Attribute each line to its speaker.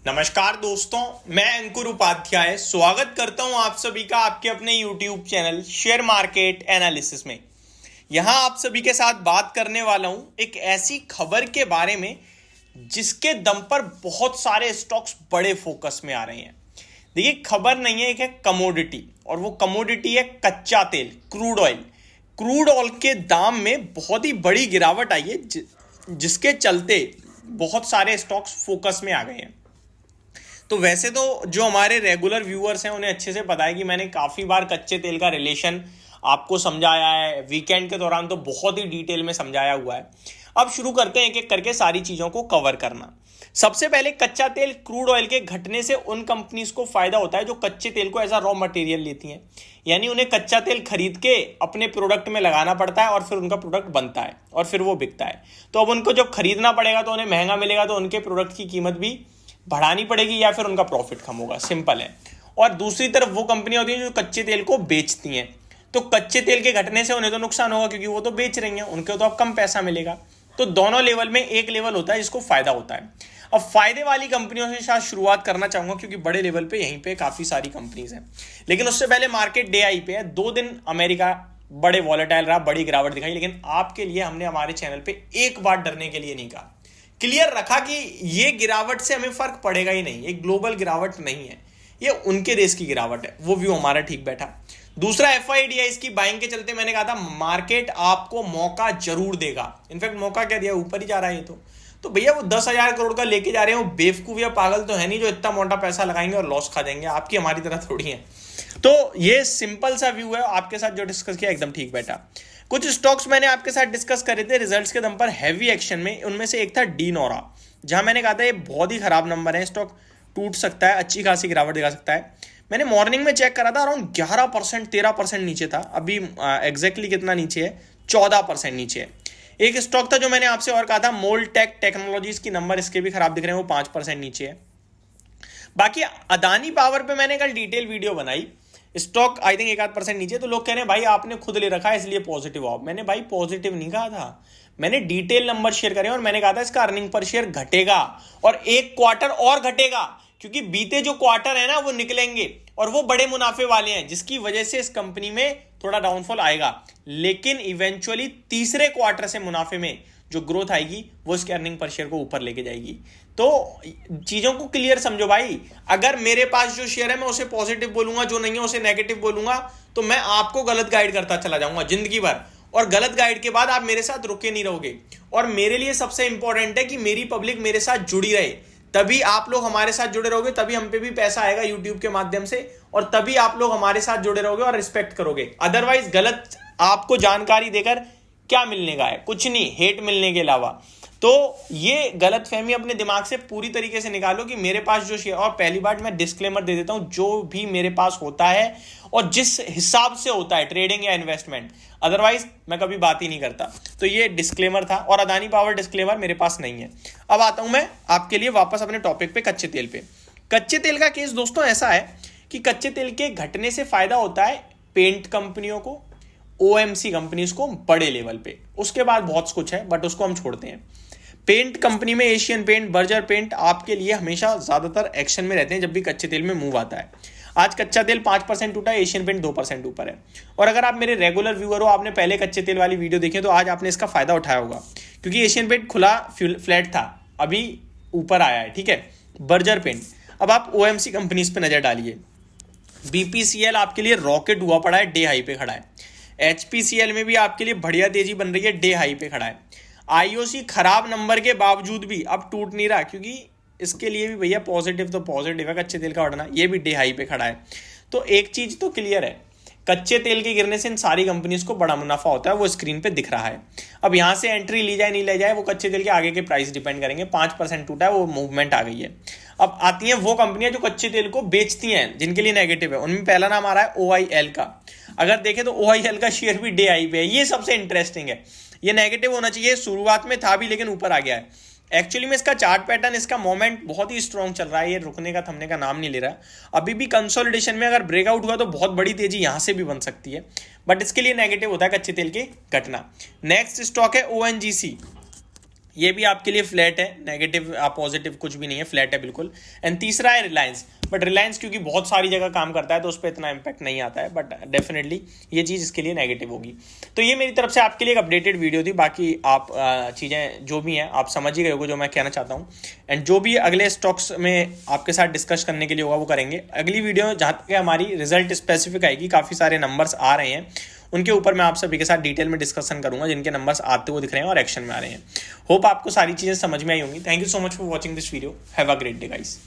Speaker 1: नमस्कार दोस्तों, मैं अंकुर उपाध्याय स्वागत करता हूं आप सभी का आपके अपने YouTube channel share market analysis में। यहां आप सभी के साथ बात करने वाला हूं एक ऐसी खबर के बारे में जिसके दम पर बहुत सारे स्टॉक्स बड़े फोकस में आ रहे हैं। देखिए, खबर नहीं है, एक है कमोडिटी, और वो कमोडिटी है कच्चा तेल, क्रूड ऑयल। क्रूड ऑयल के दाम में बहुत ही बड़ी गिरावट आई है जिसके चलते बहुत सारे स्टॉक्स फोकस में आ गए हैं। तो वैसे तो जो हमारे रेगुलर व्यूअर्स हैं उन्हें अच्छे से पता है कि मैंने काफ़ी बार कच्चे तेल का रिलेशन आपको समझाया है, वीकेंड के दौरान तो बहुत ही डिटेल में समझाया हुआ है। अब शुरू करते हैं एक एक करके सारी चीज़ों को कवर करना। सबसे पहले, कच्चा तेल क्रूड ऑयल के घटने से उन कंपनीज को फायदा होता है जो कच्चे तेल को एज अ रॉ मटेरियल लेती हैं, यानी उन्हें कच्चा तेल खरीद के अपने प्रोडक्ट में लगाना पड़ता है और फिर उनका प्रोडक्ट बनता है और फिर वो बिकता है। तो अब उनको जब खरीदना पड़ेगा तो उन्हें महंगा मिलेगा, तो उनके प्रोडक्ट की कीमत भी बढ़ानी पड़ेगी या फिर उनका प्रॉफिट कम होगा, सिंपल है। और दूसरी तरफ वो कंपनियां होती हैं जो कच्चे तेल को बेचती हैं, तो कच्चे तेल के घटने से उन्हें तो नुकसान होगा क्योंकि वो तो बेच रही हैं, उनको तो अब कम पैसा मिलेगा। तो दोनों लेवल में एक लेवल होता है जिसको फायदा होता है। अब फायदे वाली कंपनियों से शायद शुरुआत करना चाहूंगा क्योंकि बड़े लेवल पे यहीं पे काफी सारी कंपनीज हैं। लेकिन उससे पहले मार्केट डे आई पे है, 2 दिन अमेरिका बड़े वॉलेटाइल रहा, बड़ी गिरावट दिखाई। लेकिन आपके लिए हमने हमारे चैनल पे एक बार डरने के लिए नहीं कहा, क्लियर रखा कि ये गिरावट से हमें फर्क पड़ेगा ही नहीं, ये ग्लोबल गिरावट नहीं है, ये उनके देश की गिरावट है। वो व्यू हमारा ठीक बैठा। दूसरा, FIDIs की बाइंग के चलते मैंने कहा था मार्केट आपको मौका जरूर देगा। इनफैक्ट मौका क्या दिया, ऊपर ही जा रहा है ये तो भैया वो 10,000 करोड़ का लेके जा रहे हैं, वो बेवकूफ या पागल तो है नहीं जो इतना मोटा पैसा लगाएंगे और लॉस खा जाएंगे। आपकी हमारी तरह थोड़ी है। तो ये सिंपल सा व्यू है, आपके साथ जो डिस्कस किया एकदम ठीक बैठा। कुछ स्टॉक्स मैंने आपके साथ डिस्कस करे थे रिजल्ट्स के दम पर हैवी एक्शन में, उनमें से एक था डी नोरा, जहां मैंने कहा था ये बहुत ही खराब नंबर है, स्टॉक टूट सकता है, अच्छी खासी गिरावट दिखा सकता है। मैंने मॉर्निंग में चेक करा था, अराउंड 11% 13% नीचे था। अभी एग्जैक्टली कितना नीचे है, 14% नीचे है। एक स्टॉक था जो मैंने आपसे और कहा था मोल्टेक टेक्नोलॉजीज की, नंबर इसके भी खराब दिख रहे हैं, वो 5% नीचे है। बाकी अदानी पावर पे मैंने कल डिटेल वीडियो बनाई, स्टॉक आई थिंक 1-8% नीचे। तो लोग कह रहे हैं भाई आपने खुद ले रखा है इसलिए पॉजिटिव आओ। मैंने भाई पॉजिटिव नहीं कहा था, मैंने डिटेल नंबर शेयर करे और मैंने कहा था इसका अर्निंग पर शेयर घटेगा और एक क्वार्टर और घटेगा, क्योंकि बीते जो क्वार्टर है ना वो निकलेंगे और वो बड़े मुनाफे वाले हैं, जिसकी वजह से इस कंपनी में थोड़ा डाउनफॉल आएगा। लेकिन इवेंचुअली तीसरे क्वार्टर से मुनाफे में जो ग्रोथ आएगी वो इसके अर्निंग पर शेयर को ऊपर लेके जाएगी। तो चीजों को क्लियर समझो भाई। अगर मेरे पास जो शेयर है मैं उसे पॉजिटिव बोलूंगा, जो नहीं है उसे नेगेटिव बोलूंगा, तो मैं आपको गलत गाइड करता चला जाऊंगा जिंदगी भर, और गलत गाइड के बाद आप मेरे साथ रुके नहीं रहोगे। और मेरे लिए सबसे इंपॉर्टेंट है कि मेरी पब्लिक मेरे साथ जुड़ी रहे, तभी आप लोग हमारे साथ जुड़े रहोगे, तभी हम पे भी पैसा आएगा यूट्यूब के माध्यम से, और तभी आप लोग हमारे साथ जुड़े रहोगे और रिस्पेक्ट करोगे। अदरवाइज गलत आपको जानकारी देकर क्या मिलने का है, कुछ नहीं, हेट मिलने के अलावा। तो ये गलतफहमी अपने दिमाग से पूरी तरीके से निकालो कि मेरे पास जो शेयर, और पहली बात मैं डिस्क्लेमर दे देता हूं, जो भी मेरे पास होता है और जिस हिसाब से होता है ट्रेडिंग या इन्वेस्टमेंट, अदरवाइज मैं कभी बात ही नहीं करता। तो ये डिस्क्लेमर था, और अदानी पावर डिस्क्लेमर मेरे पास नहीं है। अब आता हूं मैं आपके लिए वापस अपने टॉपिक पे, कच्चे तेल पे। कच्चे तेल का केस दोस्तों ऐसा है कि कच्चे तेल के घटने से फायदा होता है पेंट कंपनियों को, OMC कंपनीज को बड़े लेवल पे। उसके बाद बहुत कुछ है बट उसको हम छोड़ते हैं। पेंट कंपनी में एशियन पेंट, बर्जर पेंट आपके लिए हमेशा ज्यादातर एक्शन में रहते हैं जब भी कच्चे तेल में मूव आता है। आज कच्चा तेल 5% टूटा है, एशियन पेंट 2% ऊपर है। और अगर आप मेरे रेगुलर व्यूअर हो, आपने पहले कच्चे तेल वाली वीडियो देखी तो आज आपने इसका फायदा उठाया होगा, क्योंकि एशियन पेंट खुला फ्लैट था, अभी ऊपर आया है, ठीक है। बर्जर पेंट, अब आप OMC कंपनीज पे नजर डालिए। BPCL आपके लिए रॉकेट हुआ पड़ा है, डे हाई पे खड़ा है। HPCL में भी आपके लिए बढ़िया तेजी बन रही है, डे हाई पे खड़ा है। IOC खराब नंबर के बावजूद भी अब टूट नहीं रहा, क्योंकि इसके लिए भी भैया पॉजिटिव तो पॉजिटिव है, कच्चे तेल का बढ़ना, ये भी डे हाई पे खड़ा है। तो एक चीज तो क्लियर है, कच्चे तेल के गिरने से इन सारी कंपनीज को बड़ा मुनाफा होता है, वो स्क्रीन पे दिख रहा है। अब यहाँ से एंट्री ली जाए नहीं ली जाए वो कच्चे तेल के आगे के प्राइस डिपेंड करेंगे। 5% टूटा है, वो मूवमेंट आ गई है। अब आती हैं वो कंपनियां जो कच्चे तेल को बेचती हैं, जिनके लिए नेगेटिव है। उनमें पहला नाम आ रहा है OIL का। अगर देखें तो OIL का शेयर भी डे हाई पे है, ये सबसे इंटरेस्टिंग है। ये नेगेटिव होना चाहिए, शुरुआत में था भी लेकिन ऊपर आ गया है। एक्चुअली में इसका चार्ट पैटर्न, इसका मोमेंट बहुत ही स्ट्रॉन्ग चल रहा है, ये रुकने का थमने का नाम नहीं ले रहा। अभी भी कंसोलिडेशन में अगर ब्रेकआउट हुआ तो बहुत बड़ी तेजी यहां से भी बन सकती है, बट इसके लिए नेगेटिव होता है कच्चे तेल की घटना। नेक्स्ट स्टॉक है ONGC। ये भी आपके लिए फ्लैट है, नेगेटिव पॉजिटिव कुछ भी नहीं है, फ्लैट है बिल्कुल। एंड तीसरा है रिलायंस, बट रिलायंस क्योंकि बहुत सारी जगह काम करता है तो उस पर इतना इम्पैक्ट नहीं आता है, बट डेफिनेटली ये चीज़ इसके लिए नेगेटिव होगी। तो ये मेरी तरफ से आपके लिए एक अपडेटेड वीडियो थी। बाकी आप चीज़ें जो भी हैं आप समझ ही गए होगे जो मैं कहना चाहता हूँ। एंड जो भी अगले स्टॉक्स में आपके साथ डिस्कस करने के लिए होगा वो करेंगे। अगली वीडियो में जहाँ तक हमारी रिजल्ट स्पेसिफिक आएगी, काफ़ी सारे नंबर्स आ रहे हैं, उनके ऊपर मैं आप सभी के साथ डिटेल में डिस्कशन करूंगा, जिनके नंबर्स आते हुए दिख रहे हैं और एक्शन में आ रहे हैं। होप आपको सारी चीज़ें समझ में आई होंगी। Thank you so much for watching this video. Have a great day guys.